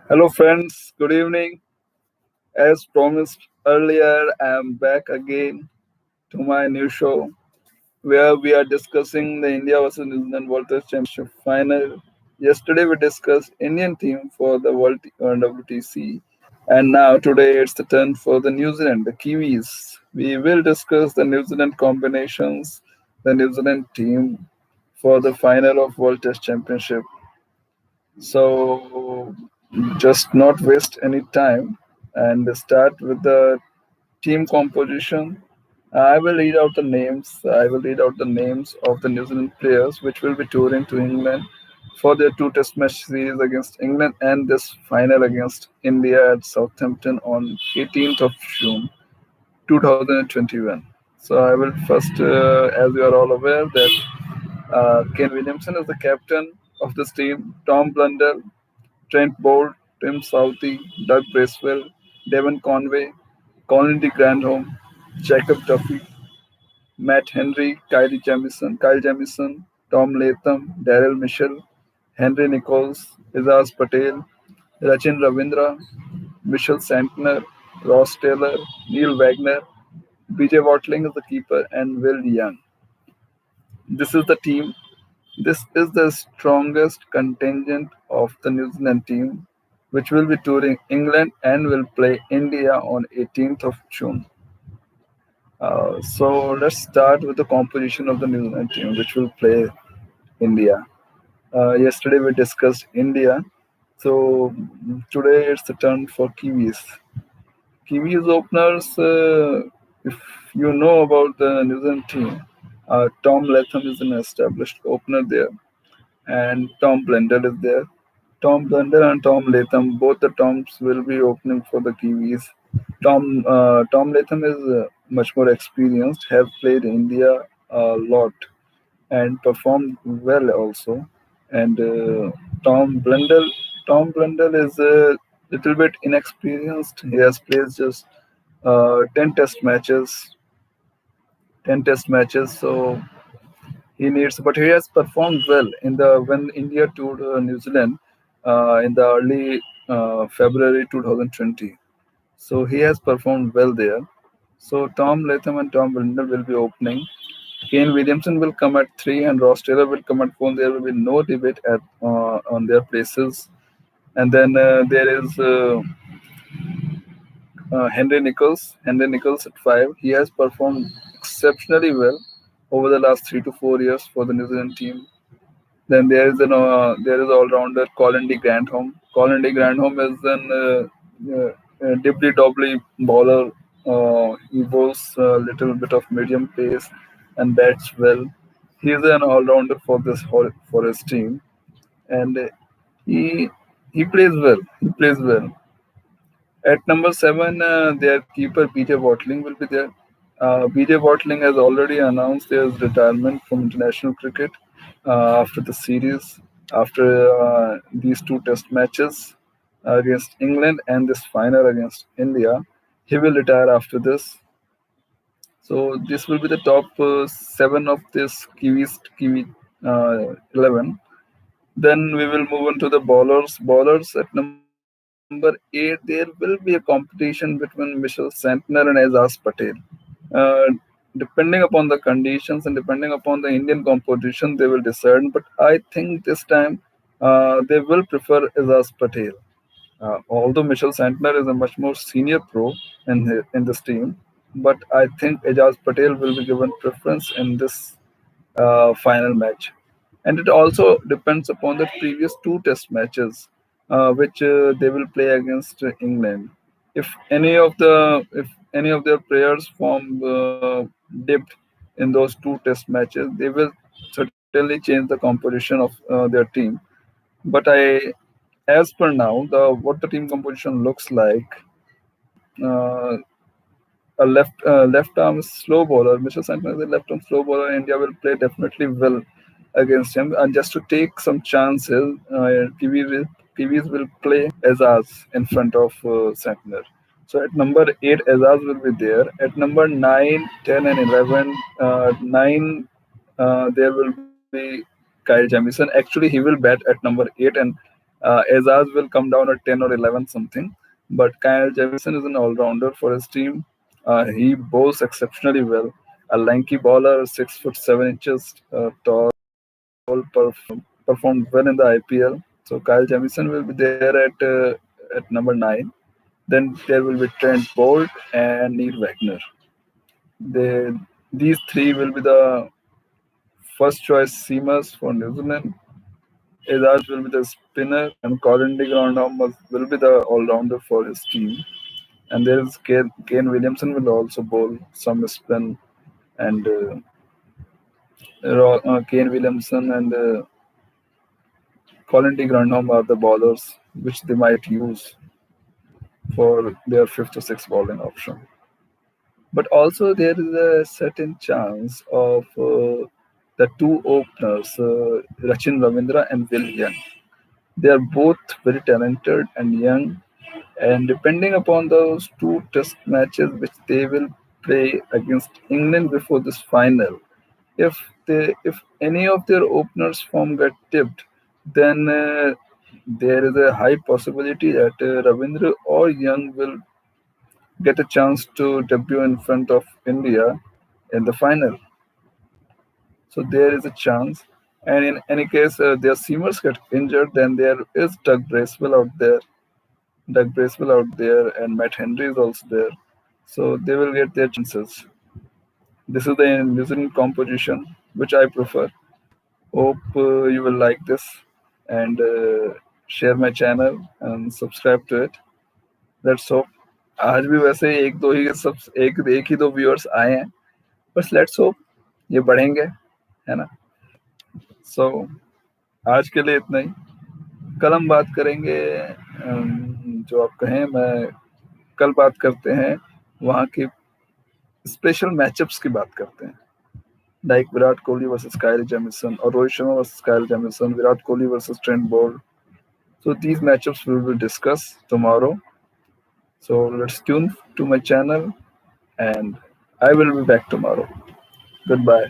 Hello, friends. Good evening. As promised earlier, I am back again to my new show where we are discussing the India versus New Zealand World Test Championship final. Yesterday, we discussed Indian team for the WTC, and now today it's the turn for the New Zealand, the Kiwis. We will discuss the New Zealand combinations, the New Zealand team for the final of World Test Championship. So just not waste any time and start with the team composition. I will read out the names. I will read out the names of the New Zealand players which will be touring to England for their two test match series against England and this final against India at Southampton on 18th of June 2021. So I will first, as you are all aware, that Ken Williamson is the captain of this team. Tom Blundell, Trent Bolt, Tim Southey, Doug Bracewell, Devon Conway, Colin de Grandhomme, Jacob Duffy, Matt Henry, Kyle Jamison, Tom Latham, Daryl Mitchell, Henry Nichols, Izaz Patel, Rachin Ravindra, Michelle Santner, Ross Taylor, Neil Wagner, BJ Watling is the keeper, and Will Young. This is the team. This is the strongest contingent of the New Zealand team, which will be touring England and will play India on 18th of June. So let's start with the composition of the New Zealand team, which will play India. Yesterday we discussed India, so today it's the turn for Kiwis. Kiwis openers, if you know about the New Zealand team, Tom Latham is an established opener there and Tom Blundell is there. Tom Blundell and Tom Latham, both the Toms will be opening for the Kiwis. Tom Latham is much more experienced, have played India a lot and performed well also. And Tom Blundell, Tom Blundell is a little bit inexperienced. He has played just 10 test matches, 10 test matches. So he needs, but he has performed well in the when India toured New Zealand in the early February 2020. So he has performed well there. So Tom Latham and Tom Brindle will be opening. Kane Williamson will come at three, and Ross Taylor will come at four. There will be no debate at on their places. And then there is Henry Nichols. Henry Nichols at five. He has performed exceptionally well over the last 3 to 4 years for the New Zealand team. Then there is all rounder Colin de Grandhomme. Colin de Grandhomme is an dibbly dobbly bowler. He bowls a little bit of medium pace and bats well. He is an all rounder for for his team, and he he plays well. He plays well. At number seven, their keeper BJ Watling will be there. BJ Watling has already announced his retirement from international cricket after the series, after these two test matches against England and this final against India. He will retire after this. So this will be the top seven of this Kiwi 11. Then we will move on to the bowlers. Bowlers at number eight, there will be a competition between Michelle Santner and Azaz Patel. Uh, Depending upon the conditions and depending upon the Indian composition, they will decide. But I think this time they will prefer Azaz Patel. Although Michelle Santner is a much more senior pro in this team, but I think Ajaz Patel will be given preference in this final match. And it also depends upon the previous two test matches, which they will play against England. If any of their players form dipped in those two test matches, they will certainly change the composition of their team. But as per now, the what the team composition looks like, uh, a left arm slow bowler. Mr. Santner is a left arm slow bowler. India will play definitely well against him. And just to take some chances, Kiwis will play Azaz in front of Santner. So at number 8, Azaz will be there. At number 9, 10, and 11, 9, there will be Kyle Jamison. Actually, he will bat at number 8, and Azaz will come down at 10 or 11 something. But Kyle Jamison is an all-rounder for his team. He bowls exceptionally well. A lanky bowler, 6 foot 7 inches tall, performed well in the IPL. So Kyle Jamison will be there at number 9. Then there will be Trent Bolt and Neil Wagner. They, these three will be the first choice seamers for New Zealand. Ezaj will be the spinner, and Colin de Grandhomme will be the all-rounder for his team. And there is Kane Williamson will also bowl some spin, and Kane Williamson and Colin de Grandhomme are the bowlers which they might use for their fifth or sixth bowling option. But also there is a certain chance of the two openers, Rachin Ravindra and Will Young. They are both very talented and young, and depending upon those two test matches which they will play against England before this final, if any of their openers form get tipped, then there is a high possibility that Ravindra or Young will get a chance to debut in front of India in the final. So there is a chance. And in any case, their seamers get injured, then there is Doug Bracewell out there, and Matt Henry is also there. So they will get their chances. This is the New Zealand composition, which I prefer. Hope you will like this and share my channel and subscribe to it. Let's hope. आज भी वैसे एक दो ही सब एक एक ही दो viewers आए हैं, बस लेट्स होप ये बढ़ेंगे, है ना? सो आज के लिए इतना ही. कल हम बात करेंगे, जो आप कहें, मैं कल बात करते हैं वहाँ की स्पेशल मैचअप्स की बात करते हैं, like Virat Kohli versus Kyle Jamieson और Rohit Sharma versus Kyle Jamieson, Virat Kohli versus Trent Boult. So these matchups we will discuss tomorrow. So let's tune to my channel, and I will be back tomorrow. Goodbye.